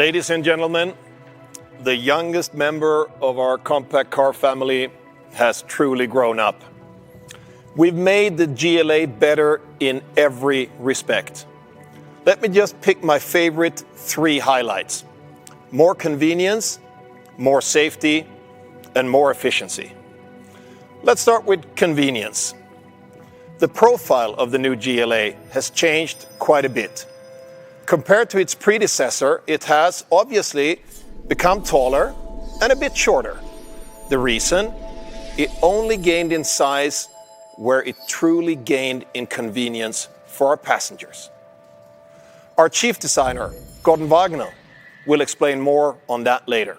Ladies and gentlemen, the youngest member of our compact car family has truly grown up. We've made the GLA better in every respect. Let me just pick my favorite 3 highlights. More convenience, more safety, and more efficiency. Let's start with convenience. The profile of the new GLA has changed quite a bit. Compared to its predecessor, it has obviously become taller and a bit shorter. The reason? It only gained in size where it truly gained in convenience for our passengers. Our chief designer, Gorden Wagener, will explain more on that later.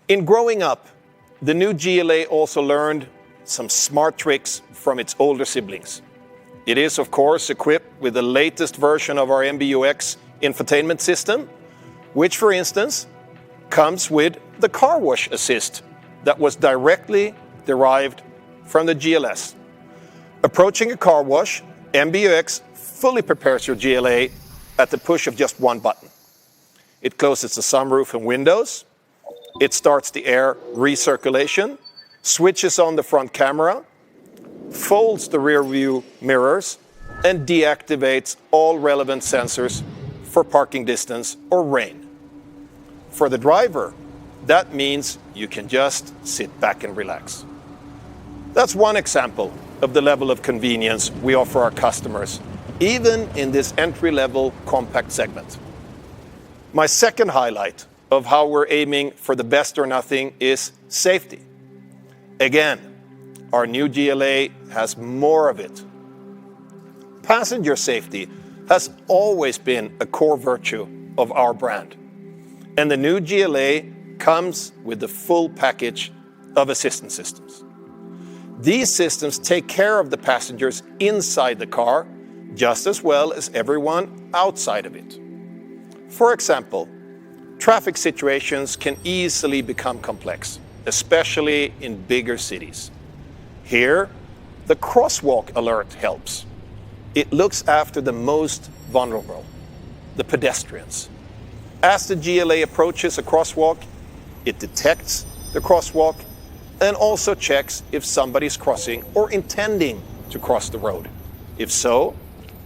In growing up, the new GLA also learned some smart tricks from its older siblings. It is, of course, equipped with the latest version of our MBUX infotainment system, which, for instance, comes with the car wash assist that was directly derived from the GLS. Approaching a car wash, MBUX fully prepares your GLA at the push of just one button. It closes the sunroof and windows, it starts the air recirculation, switches on the front camera, folds the rear view mirrors, and deactivates all relevant sensors for parking distance or rain. For the driver, that means you can just sit back and relax. That's one example of the level of convenience we offer our customers, even in this entry-level compact segment. My second highlight of how we're aiming for the best or nothing is safety. Again, our new GLA has more of it. Passenger safety has always been a core virtue of our brand. And the new GLA comes with the full package of assistance systems. These systems take care of the passengers inside the car just as well as everyone outside of it. For example, traffic situations can easily become complex, especially in bigger cities. Here, the crosswalk alert helps. It looks after the most vulnerable, the pedestrians. As the GLA approaches a crosswalk, it detects the crosswalk and also checks if somebody's crossing or intending to cross the road. If so,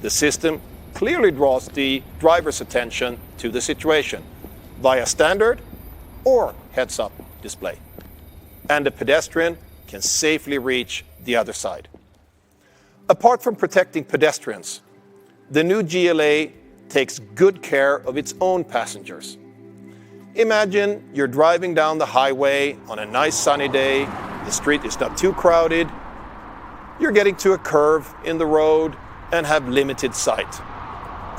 the system clearly draws the driver's attention to the situation via standard or heads-up display. And the pedestrian can safely reach the other side. Apart from protecting pedestrians, the new GLA takes good care of its own passengers. Imagine you're driving down the highway on a nice sunny day, the street is not too crowded, you're getting to a curve in the road and have limited sight.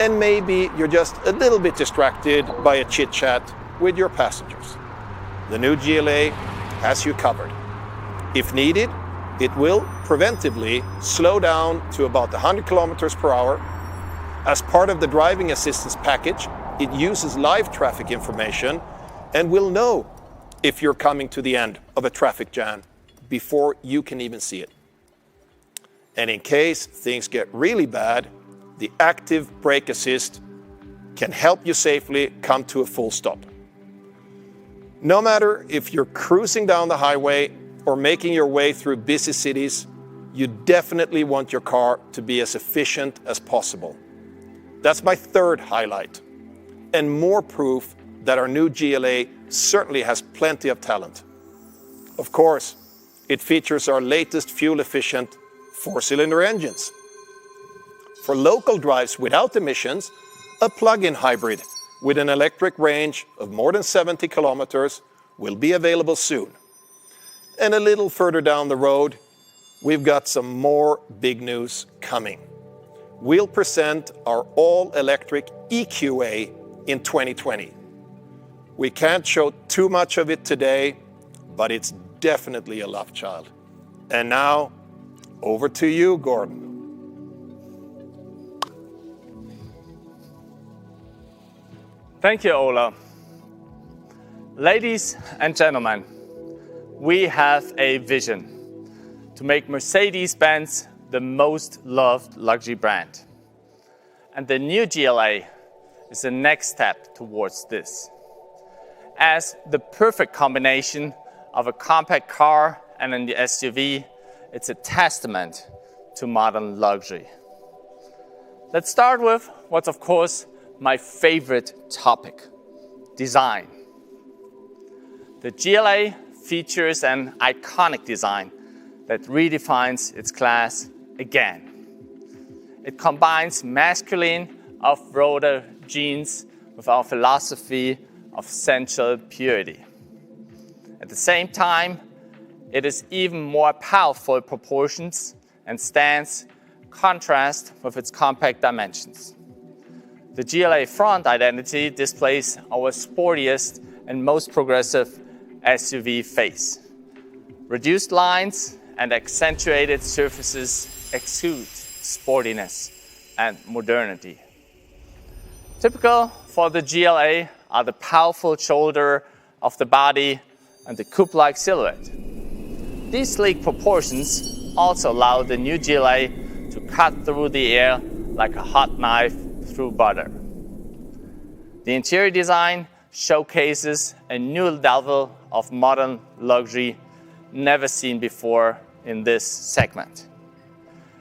And maybe you're just a little bit distracted by a chit-chat with your passengers. The new GLA has you covered. If needed, it will preventively slow down to about 100 kilometers per hour. As part of the driving assistance package, it uses live traffic information and will know if you're coming to the end of a traffic jam before you can even see it. And in case things get really bad, the active brake assist can help you safely come to a full stop. No matter if you're cruising down the highway or making your way through busy cities, you definitely want your car to be as efficient as possible. That's my third highlight, and more proof that our new GLA certainly has plenty of talent. Of course, it features our latest fuel-efficient 4-cylinder engines. For local drives without emissions, a plug-in hybrid with an electric range of more than 70 kilometers will be available soon. And a little further down the road, we've got some more big news coming. We'll present our all-electric EQA in 2020. We can't show too much of it today, but it's definitely a love child. And now, over to you, Gordon. Thank you, Ola. Ladies and gentlemen, we have a vision to make Mercedes-Benz the most loved luxury brand. And the new GLA is the next step towards this. As the perfect combination of a compact car and an SUV, it's a testament to modern luxury. Let's start with what's of course my favorite topic, design. The GLA features an iconic design that redefines its class again. It combines masculine off-roader genes with our philosophy of sensual purity. At the same time, it is even more powerful proportions and stands contrast with its compact dimensions. The GLA front identity displays our sportiest and most progressive SUV face. Reduced lines and accentuated surfaces exude sportiness and modernity. Typical for the GLA are the powerful shoulder of the body and the coupe-like silhouette. These sleek proportions also allow the new GLA to cut through the air like a hot knife through butter. The interior design showcases a new level of modern luxury never seen before in this segment.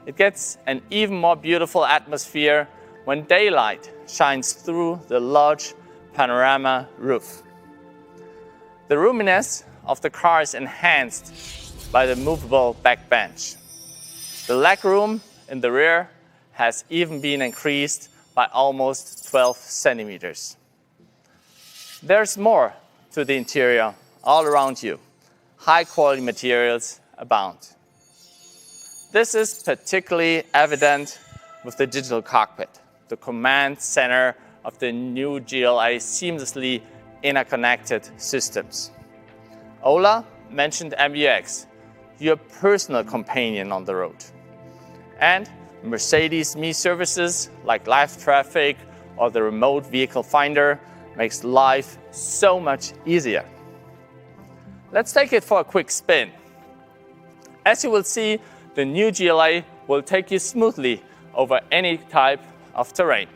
It gets an even more beautiful atmosphere when daylight shines through the large panorama roof. The roominess of the car is enhanced by the movable back bench. The legroom in the rear has even been increased by almost 12 centimeters. There's more to the interior all around you. High-quality materials abound. This is particularly evident with the digital cockpit, the command center of the new GLA seamlessly interconnected systems. Ola mentioned MBUX, your personal companion on the road. And Mercedes Me services like live traffic or the remote vehicle finder makes life so much easier. Let's take it for a quick spin. As you will see, the new GLA will take you smoothly over any type of terrain.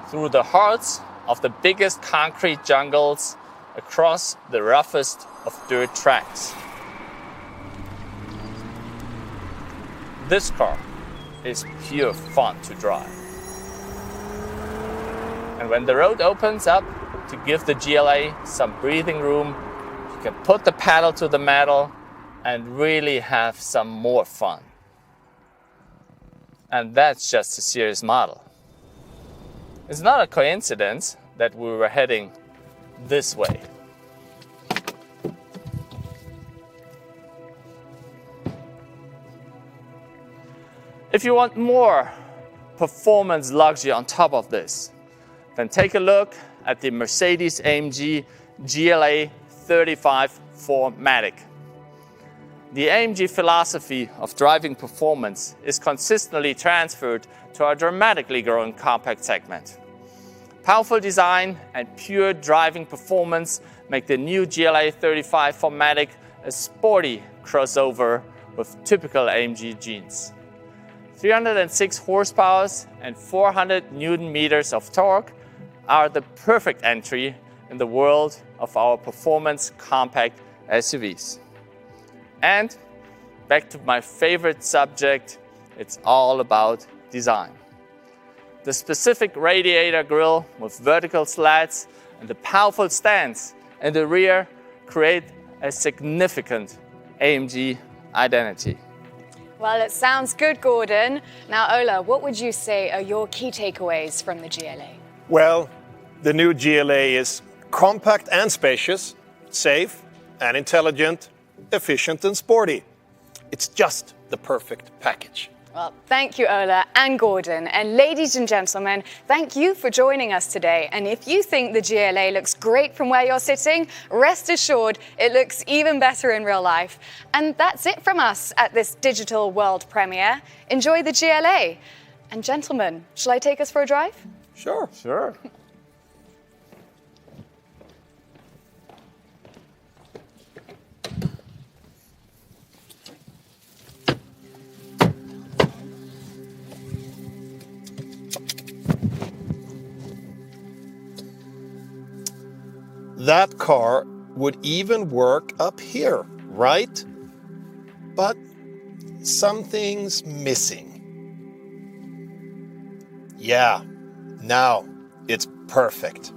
Through the hearts of the biggest concrete jungles, across the roughest of dirt tracks. This car is pure fun to drive. And when the road opens up to give the GLA some breathing room, you can put the pedal to the metal and really have some more fun. And that's just a serious model. It's not a coincidence that we were heading this way. If you want more performance luxury on top of this, then take a look at the Mercedes-AMG GLA 35 4MATIC. The AMG philosophy of driving performance is consistently transferred to our dramatically growing compact segment. Powerful design and pure driving performance make the new GLA 35 4MATIC a sporty crossover with typical AMG genes. 306 horsepower and 400 Newton meters of torque are the perfect entry in the world of our performance compact SUVs. And back to my favorite subject, it's all about design. The specific radiator grille with vertical slats and the powerful stands in the rear create a significant AMG identity. Well, it sounds good, Gordon. Now, Ola, what would you say are your key takeaways from the GLA? Well, the new GLA is compact and spacious, safe and intelligent, efficient and sporty. It's just the perfect package. Well, thank you, Ola and Gordon. And ladies and gentlemen, thank you for joining us today. And if you think the GLA looks great from where you're sitting, rest assured it looks even better in real life. And that's it from us at this digital world premiere. Enjoy the GLA. And gentlemen, shall I take us for a drive? Sure. Sure. That car would even work up here, right? But something's missing. Yeah, now it's perfect.